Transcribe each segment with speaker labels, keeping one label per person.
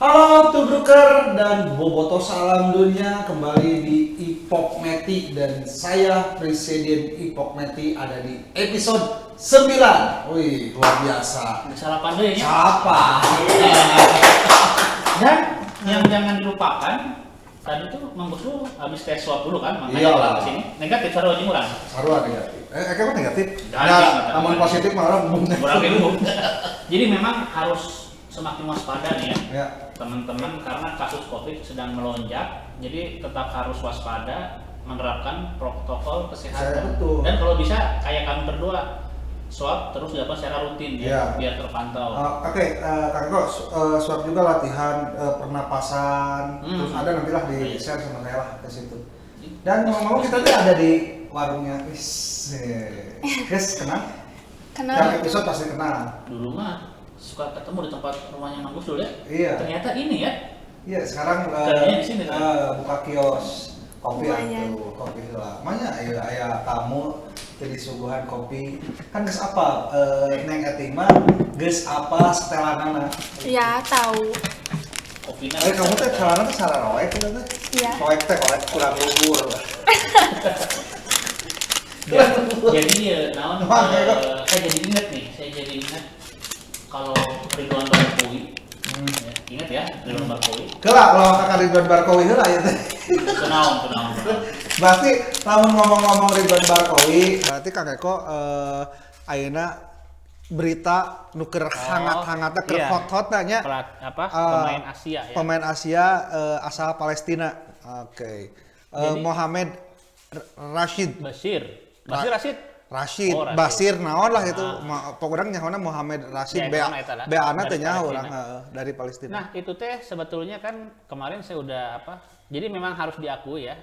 Speaker 1: Halo Tubruker dan Boboto Salam Dunia, kembali di Ipok Meti dan saya Presiden Ipok Meti ada di episode 9. Wih, luar biasa.
Speaker 2: Sarapan dulu ya.
Speaker 1: Siapa?
Speaker 2: Dan yang jangan dilupakan, tadi tuh Mang Bos lu habis tes swab dulu kan, makanya
Speaker 1: Iya.
Speaker 2: datang ke sini. Negatif sarua jemuran.
Speaker 1: Sarua negatif. Kamu negatif?
Speaker 2: Negatif.
Speaker 1: Namun positif malah belum.
Speaker 2: Kurang dulu. Jadi memang harus semakin waspada nih ya.
Speaker 1: Ya.
Speaker 2: Teman-teman, karena kasus Covid sedang melonjak, jadi tetap harus waspada, menerapkan protokol kesehatan.
Speaker 1: Betul.
Speaker 2: Dan kalau bisa kayak kami berdua, swab terus dilakukan secara rutin ya,
Speaker 1: Iya.
Speaker 2: biar terpantau.
Speaker 1: Oke, Kang Eko, swab juga latihan pernapasan, terus ada nantilah di share sama saya lah ke situ. Dan ngomong-ngomong kita tuh ada di warungnya, guys, kenal? Yang episode pasti kenal.
Speaker 2: Dulu mah suka ketemu di tempat rumahnya Mang Gus dulu ya.
Speaker 1: Iya.
Speaker 2: Ternyata ini ya.
Speaker 1: Iya, sekarang
Speaker 2: Kerjanya di sini kan?
Speaker 1: buka kios kopi
Speaker 3: Lumayan.
Speaker 1: atuh, kopi lah. Mana aya tamu jadi suguhan kopi. Kan geus apa? Neng Etima geus apa setelanana?
Speaker 3: Ya, tahu.
Speaker 2: Kopinya.
Speaker 1: Kamu teh celana teh salah roek teh.
Speaker 3: Iya.
Speaker 1: Roek teh kolek kurang luhur.
Speaker 2: Jadi naon saya jadi ingat nih, kalau Ridwan Barkowi. Ya, ingat ya, Ridwan Barkowi.
Speaker 1: Kelak kalau kakak Ridwan Barkowi heula ya teh.
Speaker 2: Kenaon.
Speaker 1: Berarti lamun ngomong-ngomong Ridwan Barkowi, berarti Kang Eko ayeuna berita nuker hangat-hangatna keur
Speaker 2: iya.
Speaker 1: hot-hot nanya
Speaker 2: Pemain Asia ya.
Speaker 1: pemain Asia asal Palestina. Oke.
Speaker 2: Jadi-
Speaker 1: Mohamed Rashid.
Speaker 2: Rashid. Oh, Rashid.
Speaker 1: Basir naon lah itu. Pokoknya nyahoana Mohamed Rashid.
Speaker 2: Ya, itu eta lah.
Speaker 1: Beana teh
Speaker 2: Dari
Speaker 1: nyaho
Speaker 2: Palestina.
Speaker 1: urang dari Palestina.
Speaker 2: Nah, itu teh sebetulnya kan kemarin saya udah jadi memang harus diakui ya.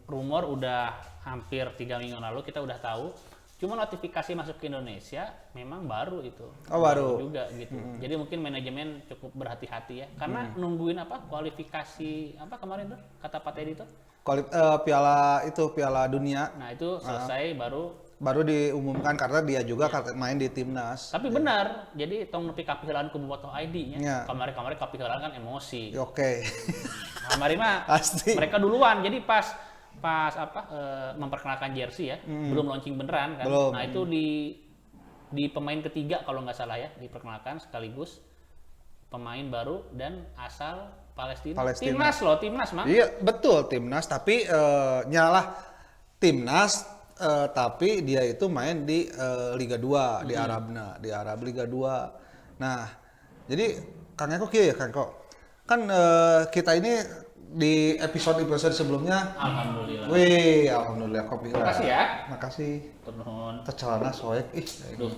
Speaker 2: Rumor udah hampir 3 minggu lalu kita udah tahu. Cuma notifikasi masuk ke Indonesia memang baru itu.
Speaker 1: Oh, baru.
Speaker 2: Juga gitu. Jadi mungkin manajemen cukup berhati-hati ya. Karena nungguin kualifikasi kemarin tuh kata Pak Teddy tuh.
Speaker 1: Piala Dunia
Speaker 2: Nah, itu selesai
Speaker 1: baru diumumkan karena dia juga main di timnas.
Speaker 2: tapi benar. Jadi tong nepi kapiheulahan ku bobotoh ID nya.
Speaker 1: Ya.
Speaker 2: Kemarin kapiheulahan kan emosi.
Speaker 1: Oke.
Speaker 2: Kemarin mah
Speaker 1: Pasti.
Speaker 2: mereka duluan. Jadi pas memperkenalkan jersey ya, belum launching beneran kan.
Speaker 1: Belum.
Speaker 2: Nah, itu di pemain ketiga kalau nggak salah ya, diperkenalkan sekaligus pemain baru dan asal Palestina. Timnas Mang.
Speaker 1: Iya, betul timnas tapi nyalah timnas tapi dia itu main di Liga 2 di Arab Liga 2. Nah, jadi Kang Eko kieu ya Kang Eko. Kan kita ini di episode sebelumnya alhamdulillah kopi lah.
Speaker 2: Makasih ya.
Speaker 1: Makasih.
Speaker 2: Turun.
Speaker 1: Tecelana soek
Speaker 2: Duh.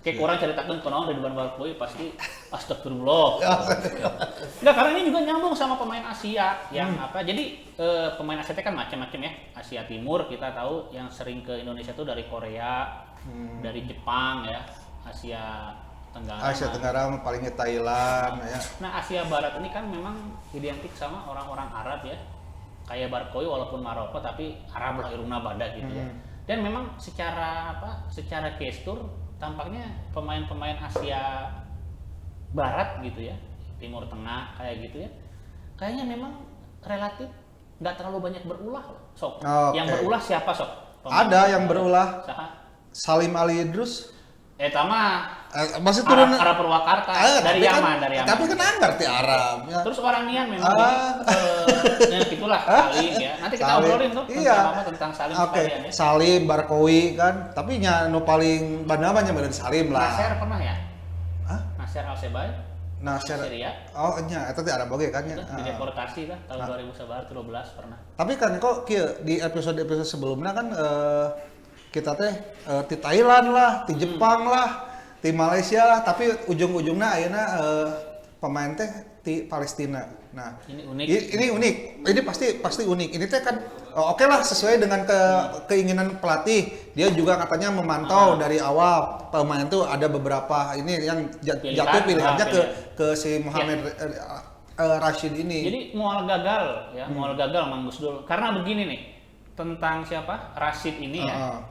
Speaker 2: Kayak kurang ceritakan konon Ridwan Barkowi pasti astagfirullah. Enggak, karena ini juga nyambung sama pemain Asia yang jadi pemain Asia itu kan macam-macam ya. Asia Timur kita tahu yang sering ke Indonesia tuh dari Korea, dari Jepang ya, Asia
Speaker 1: Tenggara palingnya Thailand ya.
Speaker 2: Nah, Asia Barat ini kan memang identik sama orang-orang Arab ya. Kayak Barkowi walaupun Maroko tapi Arab lah irungna badak gitu ya. Dan memang secara gestur tampaknya pemain-pemain Asia Barat gitu ya, Timur Tengah kayak gitu ya, kayaknya memang relatif nggak terlalu banyak berulah sok.
Speaker 1: Oke.
Speaker 2: Yang berulah siapa sok?
Speaker 1: Ada yang berulah.
Speaker 2: Saha?
Speaker 1: Salim Ali Idrus.
Speaker 2: Tama
Speaker 1: Masih turun
Speaker 2: Arab Purwakarta dari Yaman, dari Yaman.
Speaker 1: Tapi kan ngerti Arab. Ya.
Speaker 2: Terus orang Nian memang ya gitulah Salim ya. Nanti kita
Speaker 1: Salim.
Speaker 2: obrolin tuh tentang Salim
Speaker 1: Oke,
Speaker 2: sekalian ya.
Speaker 1: Salim, Barkowi kan. Tapi nu paling bandama nya Salim lah.
Speaker 2: Nasir pernah ya?
Speaker 1: Hah?
Speaker 2: Nasir Al-Sebay.
Speaker 1: Nasir.
Speaker 2: Syria.
Speaker 1: Oh, nya eta teh Arab oge kan nya.
Speaker 2: Dideportasi kan tahun 2011 pernah.
Speaker 1: Tapi kan kok kieu di episode sebelumnya kan kita teh di Thailand lah, di Jepang lah, di Malaysia lah, tapi ujung-ujungnya ayeuna pemain teh di Palestina. Nah,
Speaker 2: Ini unik.
Speaker 1: Ini unik. Ini pasti unik. Ini teh kan oke lah sesuai dengan keinginan pelatih. Dia juga katanya memantau dari awal pemain tuh ada beberapa ini yang jatuh pilihannya ke si Mohamed Rashid ini.
Speaker 2: Jadi mual gagal Mang Gus Dur. Karena begini nih, tentang siapa? Rashid ini ya.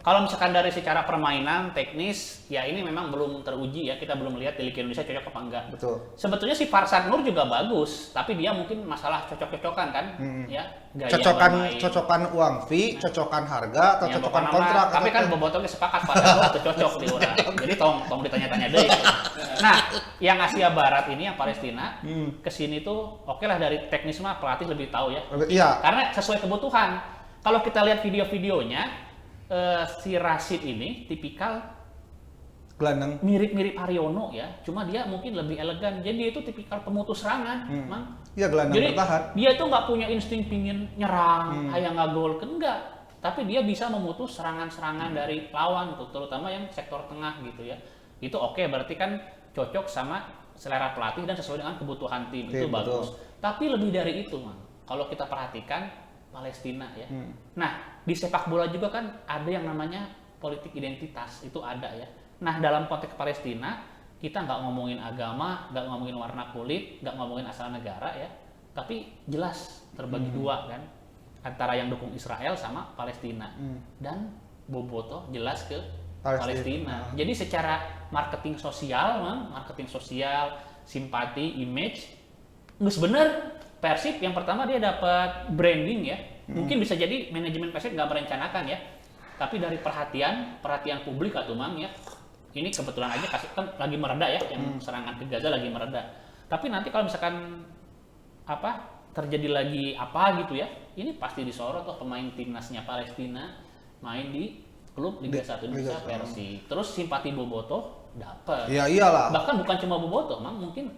Speaker 2: Kalau misalkan dari secara permainan teknis, ya ini memang belum teruji ya. Kita belum lihat di Liga Indonesia cocok apa enggak.
Speaker 1: Betul.
Speaker 2: Sebetulnya si Farsad Nur juga bagus, tapi dia mungkin masalah cocok-cocokan kan, ya. Gaya bermain.
Speaker 1: Cocokan uang fee, cocokan harga, atau
Speaker 2: Ya,
Speaker 1: cocokan
Speaker 2: pokoknya
Speaker 1: kontrak.
Speaker 2: tapi kan bobotnya sepakat Farsad Nur atau cocok di orang. Jadi tong ditanya-tanya deh. Nah, yang Asia Barat ini yang Palestina kesini tuh oke lah dari teknis mah pelatih lebih tahu ya.
Speaker 1: Iya.
Speaker 2: Karena sesuai kebutuhan. Kalau kita lihat video-videonya si Rashid ini tipikal
Speaker 1: Gelandang.
Speaker 2: mirip-mirip Haryono ya, cuma dia mungkin lebih elegan. Jadi dia itu tipikal pemutus serangan, Mang.
Speaker 1: Iya, gelandang
Speaker 2: Jadi
Speaker 1: bertahan.
Speaker 2: dia itu nggak punya insting pingin nyerang, kayak nggak gol kan enggak. Tapi dia bisa memutus serangan-serangan dari lawan tuh, terutama yang sektor tengah gitu ya. Itu oke, berarti kan cocok sama selera pelatih dan sesuai dengan kebutuhan tim. Itu
Speaker 1: Betul.
Speaker 2: bagus. Tapi lebih dari itu, Mang. Kalau kita perhatikan Palestina ya. Nah, di sepak bola juga kan ada yang namanya politik identitas, itu ada ya. Nah, dalam konteks Palestina, kita nggak ngomongin agama, nggak ngomongin warna kulit, nggak ngomongin asal negara ya, tapi jelas terbagi dua kan, antara yang dukung Israel sama Palestina. Dan Boboto jelas ke Palestina. Jadi secara marketing sosial, simpati, image, nggak bener. Persib yang pertama dia dapat branding ya, mungkin bisa jadi manajemen Persib nggak merencanakan ya, tapi dari perhatian publik atau Mang ya, ini kebetulan aja kasus kan lagi mereda ya, yang serangan ke Gaza lagi mereda. Tapi nanti kalau misalkan terjadi lagi apa gitu ya, ini pasti disorot tuh pemain timnasnya Palestina main di klub Liga 1 Indonesia Persib. Terus simpati Boboto dapat.
Speaker 1: Ya iyalah.
Speaker 2: Bahkan bukan cuma Boboto, Mang, mungkin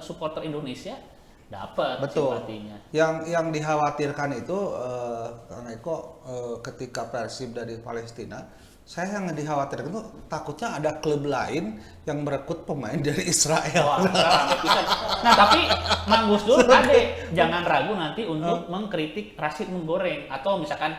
Speaker 2: supporter Indonesia dapat simpatinya.
Speaker 1: Yang dikhawatirkan itu Kang Eko ketika Persib dari Palestina, saya yang dikhawatirkan itu takutnya ada klub lain yang merekrut pemain dari Israel.
Speaker 2: Wah, nah tapi Mang Gus Dur Ade jangan ragu nanti untuk mengkritik Rashid menggoreng, atau misalkan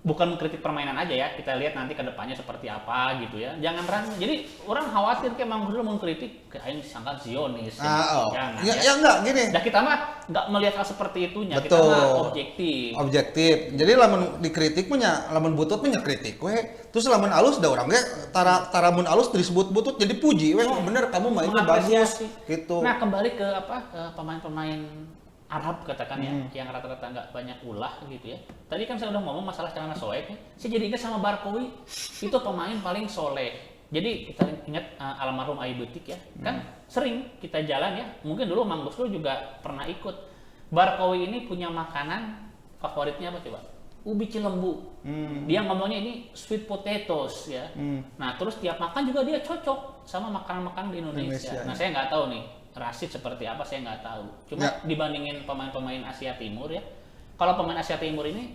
Speaker 2: bukan mengkritik permainan aja ya, kita lihat nanti ke depannya seperti apa gitu ya. Jangan ragu. Jadi orang khawatir kayak Mang Gus Dur mengkritik kayak disangka Zionis. Jangan
Speaker 1: Ya enggak gini.
Speaker 2: Nah kita mah nggak melihat hal seperti itunya.
Speaker 1: Betul.
Speaker 2: Kita mah objektif.
Speaker 1: Jadi lamun dikritik punya, lamun butut punya kritik we. Terus lamun alus da urang ge tara mun alus disebut butut jadi puji we. Bener kamu mainnya bagus gitu.
Speaker 2: Nah, kembali ke pemain-pemain Arab katakan ya, yang rata-rata nggak banyak ulah gitu ya. Tadi kan saya udah ngomong masalah celana soek ya. Saya jadi ingat sama Barkowi, itu pemain paling soleh. Jadi kita ingat almarhum Aibutik ya, kan sering kita jalan ya. Mungkin dulu Mang Gus juga pernah ikut. Barkowi ini punya makanan favoritnya apa coba? Ubi cilembu. Dia ngomongnya ini sweet potatoes ya. Nah terus tiap makan juga dia cocok sama makanan-makanan di Indonesia. Nah saya nggak tahu nih Rashid seperti apa, saya nggak tahu. Cuma dibandingin pemain-pemain Asia Timur ya, kalau pemain Asia Timur ini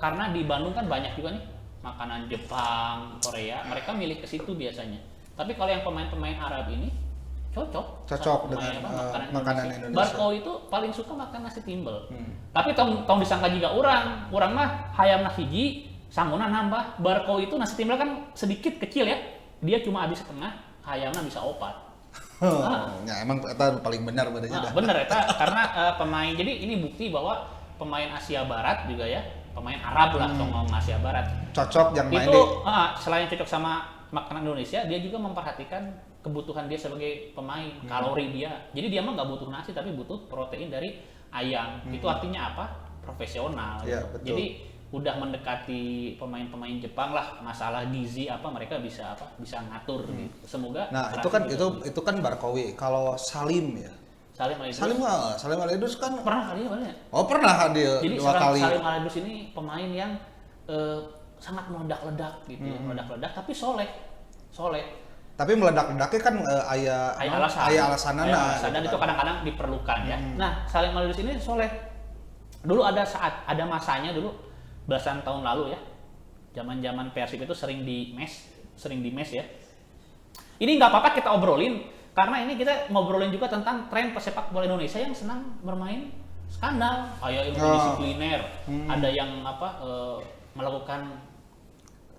Speaker 2: karena di Bandung kan banyak juga nih makanan Jepang, Korea, mereka milih ke situ biasanya. Tapi kalau yang pemain-pemain Arab ini cocok
Speaker 1: dengan
Speaker 2: makanan Indonesia. Barco itu paling suka makan nasi timbel. Tapi tong disangka juga orang mah hayam nasi hiji, sangguna nambah. Barco itu nasi timbel kan sedikit kecil ya, dia cuma habis setengah, hayamnya bisa opat.
Speaker 1: Ya emang itu paling benar
Speaker 2: bener eta karena pemain, jadi ini bukti bahwa pemain Asia Barat juga ya, pemain Arab lah ngomong Asia Barat
Speaker 1: cocok yang main
Speaker 2: itu
Speaker 1: di
Speaker 2: selain cocok sama makanan Indonesia, dia juga memperhatikan kebutuhan dia sebagai pemain, kalori dia. Jadi dia mah nggak butuh nasi tapi butuh protein dari ayam. Itu artinya apa? Profesional.
Speaker 1: Ya,
Speaker 2: gitu.
Speaker 1: betul.
Speaker 2: Jadi udah mendekati pemain-pemain Jepang lah, masalah gizi apa mereka bisa ngatur gitu. Semoga.
Speaker 1: Nah itu kan Barkowi. Kalau Salim ya. Salim Al-Idrus kan
Speaker 2: pernah kali ya?
Speaker 1: Oh pernah hadir
Speaker 2: jadi
Speaker 1: 2 kali.
Speaker 2: Salim Al-Idrus ini pemain yang sangat meledak-ledak gitu ya, meledak-ledak tapi soleh.
Speaker 1: Tapi meledak-ledaknya kan aya alasan
Speaker 2: dan itu kadang-kadang diperlukan ya. Nah, Salim Al-Idrus ini soleh. Dulu ada masanya dulu belasan tahun lalu ya. Zaman-zaman Persib itu sering di mes ya. Ini nggak apa-apa kita obrolin karena ini kita ngobrolin juga tentang tren pesepak bola Indonesia yang senang bermain skandal, kayak disipliner, ada yang melakukan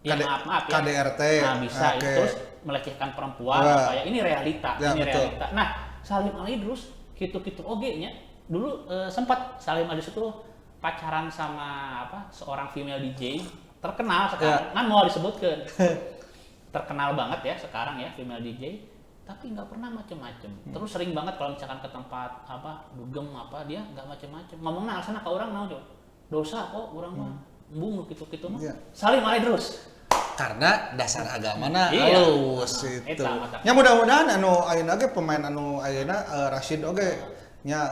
Speaker 2: maaf ya.
Speaker 1: KDRT.
Speaker 2: Nah, bisa itu terus melecehkan perempuan kayak ini realita, realita. Nah, Salim Al-Idrus gitu-gitu nya dulu sempat Salim Al-Idrus itu pacaran sama seorang female DJ terkenal sekarang, kan mau disebutkan. Terkenal banget ya sekarang ya female DJ, tapi nggak pernah macem-macem. Terus sering banget kalau misalkan ke tempat apa dugem apa dia nggak macem-macem. Ngomongnya alasan ke orang mau dosa kok orang mah embung gitu mah. Saling malih terus.
Speaker 1: Karena dasar agamana
Speaker 2: Iya.
Speaker 1: halus itu.
Speaker 2: Eta mata.
Speaker 1: Ya mudah-mudahan anu ayeuna ge pemain anu ayeuna Rashid oge nya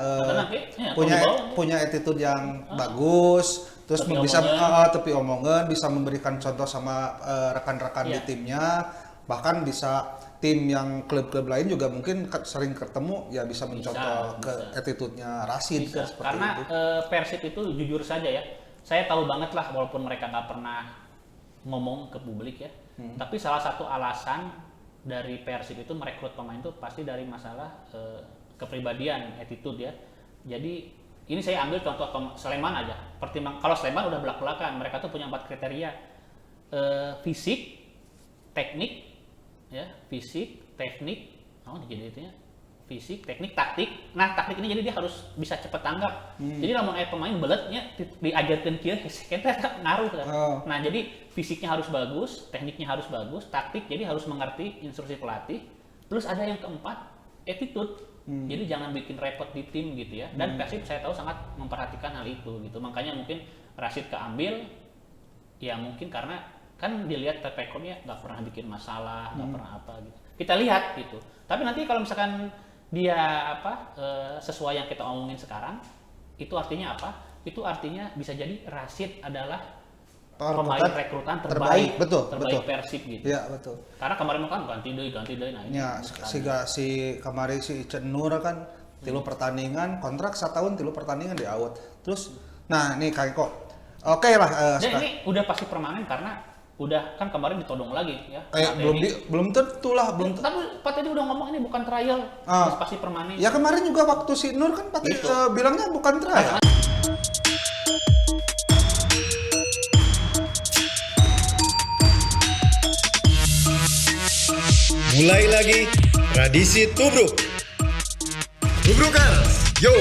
Speaker 1: punya attitude yang bagus, terus
Speaker 2: Tepi
Speaker 1: bisa
Speaker 2: omongan.
Speaker 1: tepi omongan, bisa memberikan contoh sama rekan-rekan di
Speaker 2: Iya.
Speaker 1: timnya, bahkan bisa tim yang klub-klub lain juga mungkin sering ketemu ya bisa mencontoh ke attitude-nya Rashid
Speaker 2: Bisa.
Speaker 1: seperti
Speaker 2: Karena
Speaker 1: itu.
Speaker 2: Persib itu jujur saja ya, saya tahu banget lah walaupun mereka nggak pernah ngomong ke publik ya, tapi salah satu alasan dari Persib itu merekrut pemain itu pasti dari masalah kepribadian, attitude ya. Jadi ini saya ambil contoh Sleman aja. Kalau Sleman udah belak-belakan, mereka tuh punya 4 kriteria: fisik, teknik, ya, fisik, teknik, jadi itu ya, fisik, teknik, taktik. Nah, taktik ini jadi dia harus bisa cepet tanggap. Jadi lamun aya pemain beletnya diajarkeun kieu kita ngaruh kan. Nah, jadi fisiknya harus bagus, tekniknya harus bagus, taktik jadi harus mengerti instruksi pelatih. Terus ada yang keempat, attitude. Jadi jangan bikin repot di tim gitu ya. Dan Persib saya tahu sangat memperhatikan hal itu gitu. Makanya mungkin Rashid keambil ya mungkin karena kan dilihat track record-nya nggak pernah bikin masalah, nggak pernah apa gitu. Kita lihat gitu. Tapi nanti kalau misalkan dia sesuai yang kita omongin sekarang, itu artinya apa? Itu artinya bisa jadi Rashid adalah pemain rekrutan terbaik
Speaker 1: betul.
Speaker 2: Persib gitu.
Speaker 1: Iya, betul.
Speaker 2: Karena kemarin kan ganti deui. Nah, ini
Speaker 1: Ya, si kemarin si Icen Nur kan 3 pertandingan, kontrak 1 tahun 3 pertandingan di out. Terus nah ini kayak kok oke lah
Speaker 2: dan ini udah pasti permanen karena udah kan kemarin ditodong lagi ya.
Speaker 1: belum tentu lah,
Speaker 2: Tapi Pak tadi udah ngomong ini bukan trial, terus pasti permanen.
Speaker 1: Ya kemarin juga waktu si Nur kan Pak bilangnya bukan trial.
Speaker 4: Mulai lagi tradisi tubruk. Tubrukers, yo,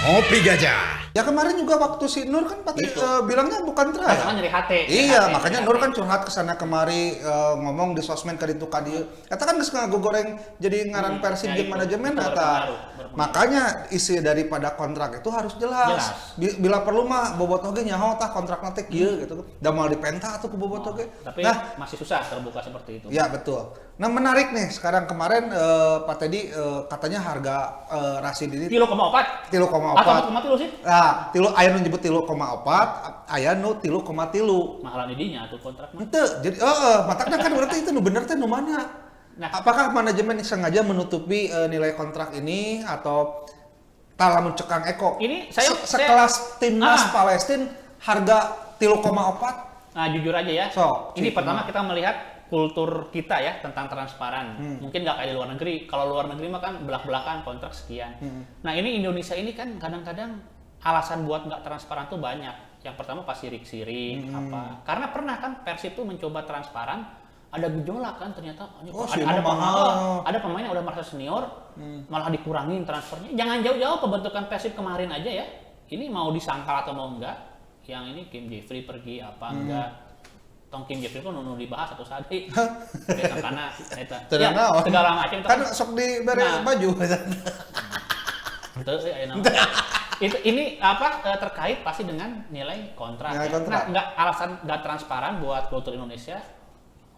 Speaker 4: ngopi gajah.
Speaker 1: Ya kemarin juga waktu si Nur kan Pak bilangnya bukan trial.
Speaker 2: Kan nyari hati.
Speaker 1: Iya, makanya Nur kan curhat ke sana kemari ngomong di sosmed ka ditu ka dieu. Eta kan geus ngagogoreng jadi ngaran Persib jeung manajemen eta. Makanya isi daripada kontrak itu harus jelas. Bila perlu mah bobot oge nyaho tah kontrakna teh kieu gitu. Da moal dipenta atuh ku bobot oge.
Speaker 2: Tapi masih susah terbuka seperti itu.
Speaker 1: Ya betul. Nah menarik nih sekarang kemarin Pak Teddy katanya harga Rashid ini
Speaker 2: 3,4.
Speaker 1: 3,4.
Speaker 2: Atau 3,3 sih?
Speaker 1: Nah, aya nu nyebut 3,4, aya nu 3,3.
Speaker 2: Mahalan di dinya tuh kontrak mah.
Speaker 1: Henteu, jadi matakna kan berarti itu nu bener teh nu mana?
Speaker 2: Nah,
Speaker 1: Apakah manajemen sengaja menutupi nilai kontrak ini atau lamun cekang Eko?
Speaker 2: Ini saya
Speaker 1: sekelas timnas Palestina harga 3,4.
Speaker 2: Nah, jujur aja ya. Ini pertama kita melihat kultur kita ya tentang transparan. Mungkin nggak kayak di luar negeri. Kalau luar negeri mah kan belak-belakan kontrak sekian. Nah, ini Indonesia ini kan kadang-kadang alasan buat nggak transparan tuh banyak. Yang pertama pasti sirik-sirik apa. Karena pernah kan Persib tuh mencoba transparan, ada gejolak kan ternyata ada pemain yang udah merasa senior malah dikurangin transfernya. Jangan jauh-jauh pembentukan Persib kemarin aja ya. Ini mau disangkal atau mau enggak? Yang ini Kim Jeffrey pergi apa enggak? Tong Kim Jeffrey pun nu dibahas satu saat deui. Karena eta. Ya, segala macam
Speaker 1: kan sok dibere baju.
Speaker 2: Ini terkait pasti dengan nilai kontrak. Nah, alasan nggak transparan buat kultur Indonesia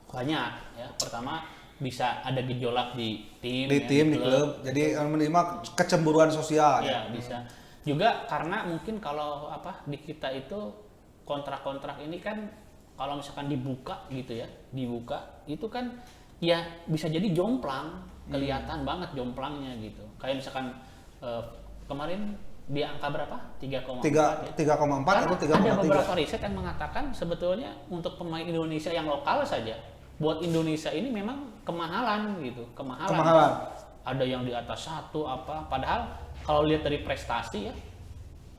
Speaker 2: banyak ya. Pertama bisa ada gejolak di tim,
Speaker 1: di klub. Jadi menerima kecemburuan sosial.
Speaker 2: Ya, bisa. Juga karena mungkin kalau di kita itu kontrak-kontrak ini kan kalau misalkan dibuka gitu ya, itu kan ya bisa jadi jomplang, kelihatan banget jomplangnya gitu. Kayak misalkan kemarin di angka berapa? 3,4 ya.
Speaker 1: 3,4 atau 3,3.
Speaker 2: Ada beberapa riset yang mengatakan sebetulnya untuk pemain Indonesia yang lokal saja, buat Indonesia ini memang kemahalan gitu, kemahalan. Ada yang di atas 1 padahal kalau lihat dari prestasi ya,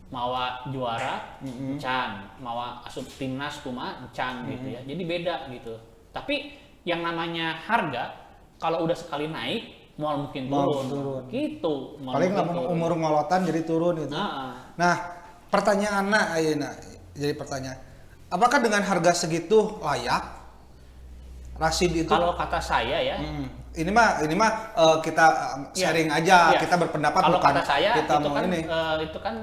Speaker 2: mawa juara can, mawa asup timnas kumaha can gitu ya. Jadi beda gitu. Tapi yang namanya harga kalau udah sekali naik mual mungkin turun. Gitu.
Speaker 1: Paling umur ngolotan jadi turun gitu. Nah, pertanyaanna ayeuna jadi pertanyaan. apakah dengan harga segitu layak Rashid itu?
Speaker 2: Kalau kata saya ya,
Speaker 1: Ini mah kita sharing aja,
Speaker 2: iya.
Speaker 1: kita berpendapat
Speaker 2: Kalau
Speaker 1: bukan
Speaker 2: kata saya
Speaker 1: kita
Speaker 2: itu
Speaker 1: mau
Speaker 2: kan
Speaker 1: ini.
Speaker 2: itu kan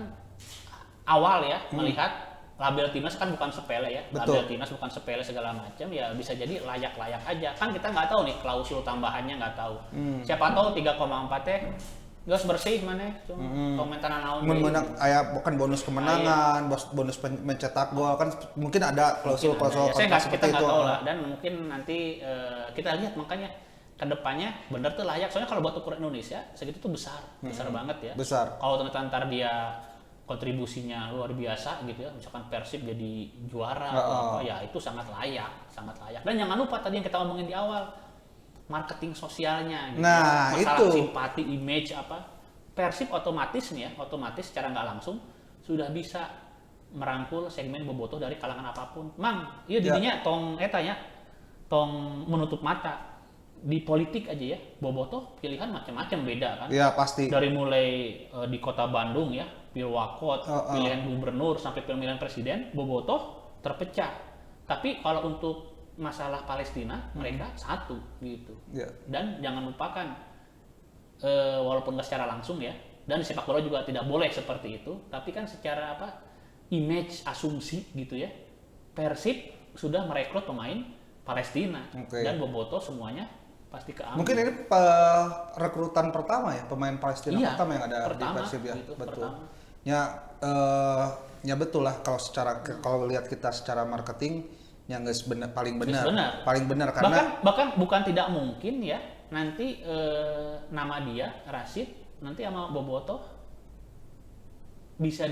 Speaker 2: awal ya melihat label timnas kan bukan sepele ya.
Speaker 1: Betul.
Speaker 2: Label timnas bukan sepele segala macam ya, bisa jadi layak-layak aja. Kan kita nggak tahu nih klausul tambahannya, nggak tahu. Siapa tahu 3,4 teh geus bersih mana komentar naon.
Speaker 1: Menang aya bukan bonus kemenangan, bonus mencetak gol kan mungkin ada klausul
Speaker 2: Ya,
Speaker 1: kontrak
Speaker 2: kita
Speaker 1: seperti
Speaker 2: nggak
Speaker 1: itu.
Speaker 2: tahu lah, dan mungkin nanti kita lihat makanya kedepannya bener tuh layak, soalnya kalau buat ukuran Indonesia segitu tuh besar banget ya.
Speaker 1: Besar.
Speaker 2: Kalau ternyata ntar dia kontribusinya luar biasa gitu ya, misalkan Persib jadi juara atau apa, ya itu sangat layak. Dan jangan lupa tadi yang kita omongin di awal, marketing sosialnya gitu.
Speaker 1: Nah,
Speaker 2: Masalah
Speaker 1: itu.
Speaker 2: simpati, image apa, Persib otomatis secara nggak langsung sudah bisa merangkul segmen bobotoh dari kalangan apapun. Mang, iya didinya tong menutup mata. Di politik aja ya, bobotoh pilihan macam-macam beda kan.
Speaker 1: Iya, pasti.
Speaker 2: Dari mulai di kota Bandung ya, pilwakot, pilihan gubernur sampai pemilihan presiden, bobotoh terpecah. Tapi kalau untuk masalah Palestina, mereka satu gitu.
Speaker 1: Iya.
Speaker 2: Dan jangan lupakan, walaupun nggak secara langsung ya, dan di sepak bola juga tidak boleh seperti itu, tapi kan secara image, asumsi gitu ya, Persib sudah merekrut pemain Palestina.
Speaker 1: Oke.
Speaker 2: Dan bobotoh semuanya pasti keambil.
Speaker 1: Mungkin ini rekrutan pertama ya, pemain Palestina
Speaker 2: Iya,
Speaker 1: pertama yang ada di
Speaker 2: pertama,
Speaker 1: Persib ya,
Speaker 2: gitu,
Speaker 1: betul.
Speaker 2: pertama.
Speaker 1: Ya betul lah kalau lihat kita secara marketing yang paling benar. Paling benar karena
Speaker 2: bahkan bukan tidak mungkin ya nanti nama dia Rashid nanti sama Bobotoh bisa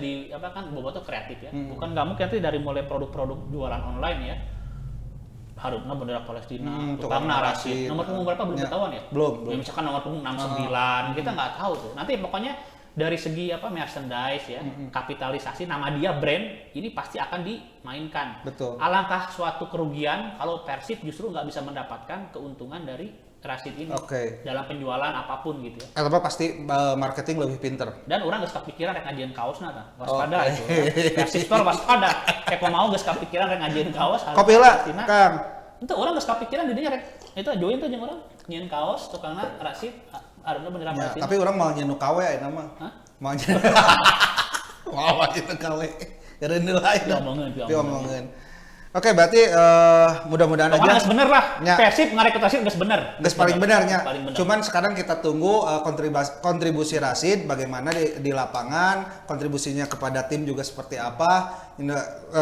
Speaker 2: Bobotoh kreatif ya. Bukan nggak mungkin nanti dari mulai produk-produk jualan online ya. Harusnya bendera Palestina, tukangnya Rashid. Nomor punggung berapa belum ketahuan ya?
Speaker 1: Belum.
Speaker 2: Ya, misalkan nomor punggung 69, kita nggak tahu tuh. Nanti pokoknya dari segi merchandise ya, kapitalisasi nama dia brand ini pasti akan dimainkan.
Speaker 1: Betul.
Speaker 2: Alangkah suatu kerugian kalau Persib justru nggak bisa mendapatkan keuntungan dari Rashid ini dalam penjualan apapun gitu ya.
Speaker 1: Atau pasti marketing lebih pinter.
Speaker 2: Dan orang nggak kepikiran rek ngajian kaosna tah. Waspada itu. Persib Store waspada. Kayak mau nggak kepikiran rek ngajian kaos.
Speaker 1: Kopi lah, Kang.
Speaker 2: Itu orang nggak kepikiran didinya rek. Itu join tuh jeung orang nyian kaos tukangna Rashid harusnya beneran
Speaker 1: Ya,
Speaker 2: Palestina.
Speaker 1: tapi orang mau nyenu kawe ya nama.
Speaker 2: Hah?
Speaker 1: Mau nyenu. Mau nyenu kawe. Karena lain. Diomongin. Oke, berarti mudah-mudahan
Speaker 2: pokoknya
Speaker 1: aja.
Speaker 2: Geus bener lah.
Speaker 1: Ya.
Speaker 2: Persib ngarekrutasi geus bener.
Speaker 1: Geus paling benarnya.
Speaker 2: Paling bener.
Speaker 1: Cuman sekarang kita tunggu kontribusi Rashid bagaimana di lapangan, kontribusinya kepada tim juga seperti apa.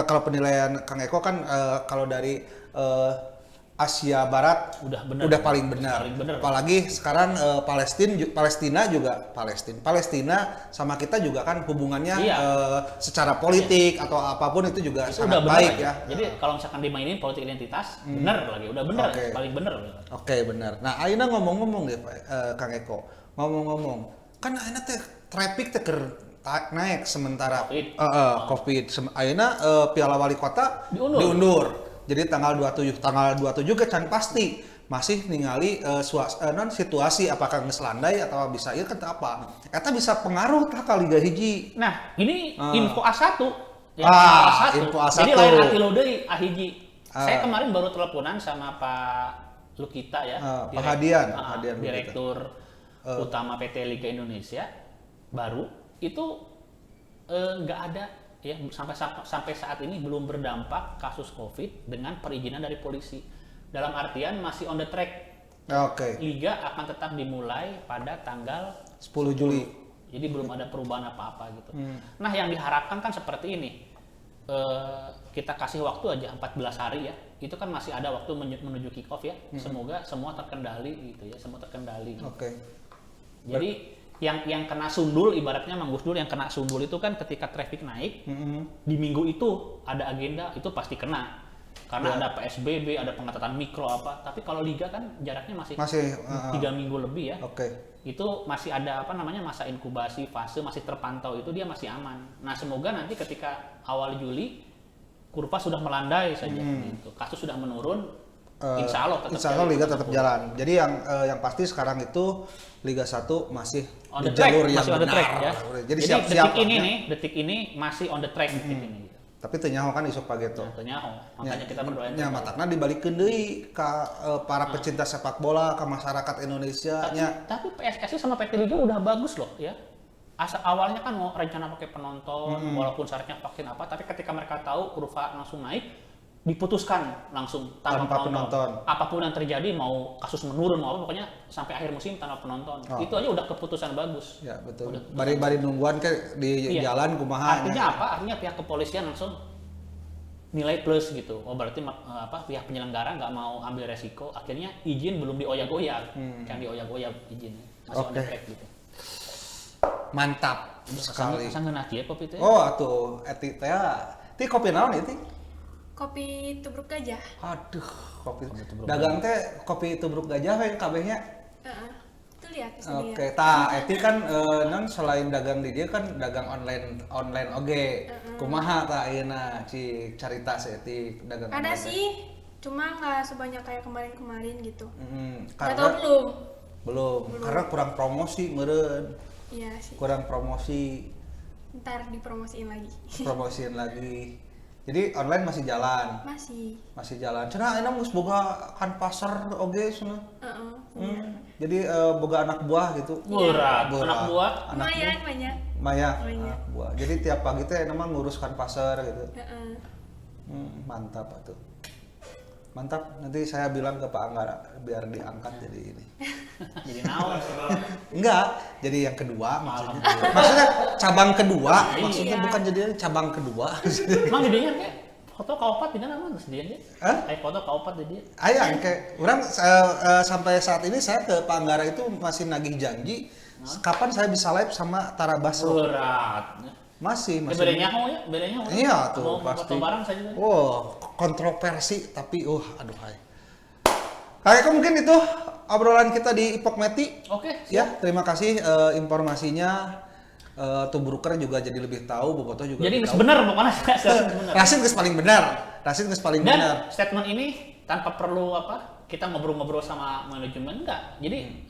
Speaker 1: Kalau penilaian Kang Eko kan kalau dari Asia Barat udah paling benar. Apalagi sekarang Palestina sama kita juga kan hubungannya secara politik atau apapun itu juga
Speaker 2: itu
Speaker 1: sangat
Speaker 2: udah
Speaker 1: baik
Speaker 2: bener
Speaker 1: ya.
Speaker 2: Jadi kalau misalkan dimainin politik identitas, bener lagi, udah bener, paling bener.
Speaker 1: Oke, benar. Nah, ayeuna ngomong-ngomong deh Kang Eko. Ngomong-ngomong, kan ayeuna teh traffic teh naik sementara Covid. Ayeuna Piala Wali Kota diundur. Jadi tanggal 27 ke can pasti masih ningali situasi apakah geus landai atau bisa ieu kan apa. Eta bisa pengaruh tah ka Liga Hiji.
Speaker 2: Nah, ini info A1.
Speaker 1: Info A1.
Speaker 2: Jadi lain hati lo deui A1. Saya kemarin baru teleponan sama Pak Lukita ya,
Speaker 1: Pak Hadian,
Speaker 2: Direktur Utama PT Liga Indonesia baru itu nggak ada ya sampai saat ini belum berdampak kasus Covid dengan perizinan dari polisi. Dalam artian masih on the track. Liga akan tetap dimulai pada tanggal
Speaker 1: 10 Juli.
Speaker 2: Jadi belum ada perubahan apa-apa gitu. Nah, yang diharapkan kan seperti ini. Kita kasih waktu aja 14 hari ya. Itu kan masih ada waktu menuju kick off ya. Semoga semua terkendali gitu ya, Gitu. Jadi yang kena sundul, ibaratnya Mang Gus Dur yang kena sundul itu kan ketika traffic naik, di minggu itu ada agenda, itu pasti kena. Karena ada PSBB, ada pengetatan mikro apa. Tapi kalau Liga kan jaraknya masih 3 minggu lebih ya. Itu masih ada masa inkubasi, fase masih terpantau, itu dia masih aman. Nah, semoga nanti ketika awal Juli, kurva sudah melandai saja gitu. Kasus sudah menurun, Insya Allah
Speaker 1: Liga tetap jalan. Jadi yang pasti sekarang itu Liga 1 masih
Speaker 2: on
Speaker 1: di
Speaker 2: the track,
Speaker 1: jalur yang
Speaker 2: masih on the
Speaker 1: benar.
Speaker 2: track ya.
Speaker 1: Jadi siap-siap
Speaker 2: detik ini masih on the track detik ini.
Speaker 1: Tapi teu nyaho kan isuk pageto.
Speaker 2: Teu nyaho. Makanya kita berdoa.
Speaker 1: Nya matakna dibalikeun deui ka para pecinta sepak bola, ka masyarakat Indonesia nya.
Speaker 2: Tapi PSSI sama PT Liga udah bagus loh ya. Awalnya kan mau rencana pakai penonton, walaupun syaratnya vaksin apa, tapi ketika mereka tahu kurva langsung naik, diputuskan langsung tanpa penonton. Apapun yang terjadi, mau kasus menurun mau apa, pokoknya sampai akhir musim tanpa penonton. Itu aja udah keputusan bagus.
Speaker 1: Ya betul. Bari-bari nungguan ke di jalan kumaha.
Speaker 2: Artinya apa? Artinya pihak kepolisian langsung nilai plus gitu. Oh berarti pihak penyelenggara nggak mau ambil resiko, akhirnya izin belum dioyak-oyak, yang dioyak-oyak izinnya masih on the track gitu.
Speaker 1: Mantap sekali.
Speaker 2: Sangat nakia kopi teh.
Speaker 1: Oh atuh eti teh ti kopi naon ieu ti?
Speaker 3: Kopi tubruk gajah.
Speaker 1: Aduh, kopi dagang teh kopi tubruk gajah we kabehnya.
Speaker 3: Heeh. Itu lihat di sini.
Speaker 1: Oke, tah eti kan non selain dagang di dia kan dagang online oge. Kumaha tah ayeuna cik carita si eti dagang
Speaker 3: Ada
Speaker 1: online.
Speaker 3: sih, cuma nggak sebanyak kayak kemarin-kemarin gitu.
Speaker 1: Karena
Speaker 3: Atau belum?
Speaker 1: belum, karena kurang promosi meureun.
Speaker 3: Iya sih.
Speaker 1: Kurang promosi,
Speaker 3: Ntar dipromosiin lagi.
Speaker 1: promosiin lagi. Jadi online masih jalan. Masih jalan. Cenah ayeuna geus boga kan pasar oge cenah.
Speaker 3: Heeh.
Speaker 1: Jadi boga anak buah gitu.
Speaker 2: Berat. Anak buah.
Speaker 3: Lumayan banyak.
Speaker 1: Banyak anak buah. Jadi tiap pagi teh emang nguruskan pasar gitu.
Speaker 3: Heeh.
Speaker 1: Mantap atuh. Mantap. Nanti saya bilang ke Pak Anggara biar diangkat jadi ini.
Speaker 2: Jadi naon?
Speaker 1: Enggak, jadi yang kedua maksudnya. Maksudnya cabang kedua, maksudnya bukan jadi cabang kedua.
Speaker 2: Emang jadinya kayak foto kaupat di mana terus dia nya? Kayak foto kaupat di dia.
Speaker 1: Aya kayak orang sampai saat ini saya ke Pak Anggara itu masih nagih janji kapan saya bisa live sama Tara Basro.
Speaker 2: Berat.
Speaker 1: Masih.
Speaker 2: Bedanya bedanya.
Speaker 1: Iya tuh
Speaker 2: mau
Speaker 1: pasti.
Speaker 2: foto bareng saja.
Speaker 1: Oh, kontroversi tapi aduh hai. Kayak mungkin itu obrolan kita di Ipok Meti.
Speaker 2: Oke.
Speaker 1: Ya, terima kasih informasinya. Tubruker juga jadi lebih tahu, Bobotoh juga.
Speaker 2: Jadi
Speaker 1: lebih
Speaker 2: geus
Speaker 1: tahu.
Speaker 2: bener pokoknya bener.
Speaker 1: Rasin geus paling benar. Rasin geus paling
Speaker 2: Dan
Speaker 1: benar.
Speaker 2: statement ini tanpa perlu kita ngobrol-ngobrol sama manajemen enggak. Jadi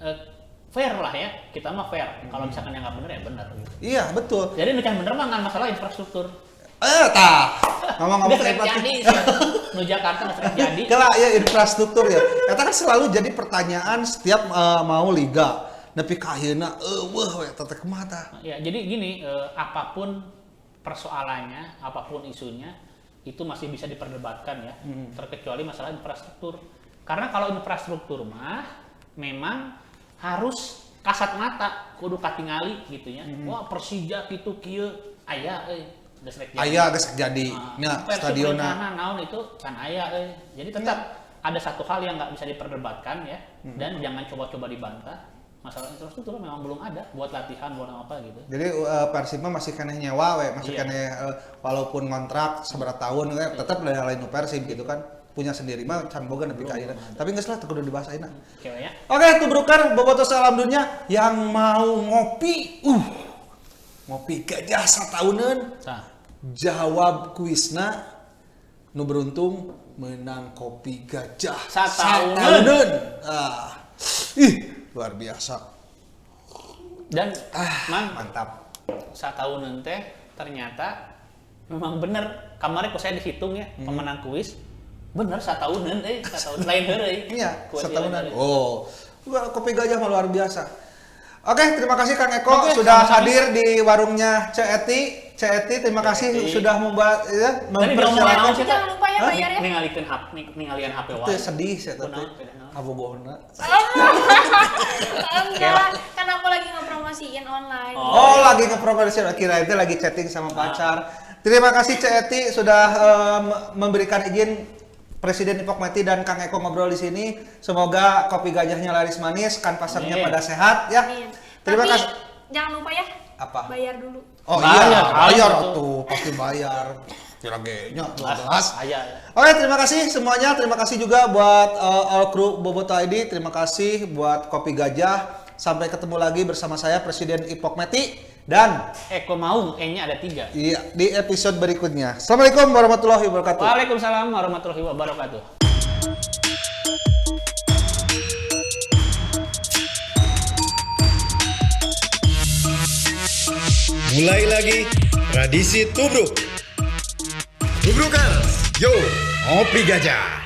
Speaker 2: fair lah ya. Kita mah fair. Kalau misalkan yang nggak bener ya bener. Gitu.
Speaker 1: Iya, betul.
Speaker 2: Jadi nu bener mah ngan masalah infrastruktur.
Speaker 1: Tah. Ngomong-ngomong
Speaker 2: Udah jadi. Nu Jakarta nggak jadi.
Speaker 1: Kalau ya infrastruktur ya. Kata kan selalu jadi pertanyaan setiap mau liga. Nepi ka ayeuna wah we teh kumaha tah.
Speaker 2: Ya, jadi gini, apapun persoalannya, apapun isunya itu masih bisa diperdebatkan ya. Terkecuali masalah infrastruktur. Karena kalau infrastruktur mah memang harus kasat mata, kudu katingali gitu ya. Wah, Persija gitu kieu aya geus rek jadi.
Speaker 1: Aya geus jadi nya stadionna.
Speaker 2: Naon itu kan aya Jadi tetap ada satu hal yang nggak bisa diperdebatkan ya, dan jangan coba-coba dibantah. Masalah infrastruktur memang belum ada buat latihan, buat apa gitu.
Speaker 1: Jadi Persib mah masih keneh nyewa we, masih keneh walaupun kontrak seberapa tahun we, tetap lain Persib gitu kan. Punya sendiri mah can boga nepi ka ayeuna. Tapi geus lah teu kudu dibahas ayeuna.
Speaker 2: Cewek ya.
Speaker 1: Oke, Tubruker, Bobotoh salam dunia yang mau ngopi. Ngopi gajah satauneun. Jawab kuisna nu beruntung menang kopi gajah satauneun. Luar biasa.
Speaker 2: Dan
Speaker 1: mantap.
Speaker 2: Satauneun teh ternyata memang bener. Kemarin kok saya dihitung ya pemenang kuis. Bener satauneun satauneun lain heureuy.
Speaker 1: Iya, satauneun. Kopi gajah mah luar biasa. Oke, terima kasih Kang Eko sudah hadir di warungnya Ceeti. Terima kasih sudah membuat ya,
Speaker 3: mempersilakan. Jangan lupa ya bayar ya.
Speaker 2: Ningalian HP wae.
Speaker 1: Itu sedih saya tapi abobohna.
Speaker 3: Enggak, kan aku lagi ngepromosiin online.
Speaker 1: Lagi ngepromosiin, kira itu lagi chatting sama pacar. Terima kasih Ceeti sudah memberikan izin Presiden Ipok Meti dan Kang Eko ngobrol di sini. Semoga kopi gajahnya laris manis, kan pasarnya pada sehat ya. Terima kasih.
Speaker 3: Jangan lupa ya.
Speaker 1: Apa?
Speaker 3: Bayar dulu.
Speaker 1: Bayar tuh, pasti bayar. Kiragenya 12. Oke, terima kasih semuanya. Terima kasih juga buat all crew Bobotoh ID. Terima kasih buat kopi gajah. Sampai ketemu lagi bersama saya Presiden Ipok Meti dan
Speaker 2: Eko Maung, E-nya ada 3.
Speaker 1: Iya, di episode berikutnya. Assalamualaikum warahmatullahi wabarakatuh.
Speaker 2: Waalaikumsalam warahmatullahi wabarakatuh.
Speaker 4: Mulai lagi tradisi tubruk. Tubrukers, yo, ngopi gajah.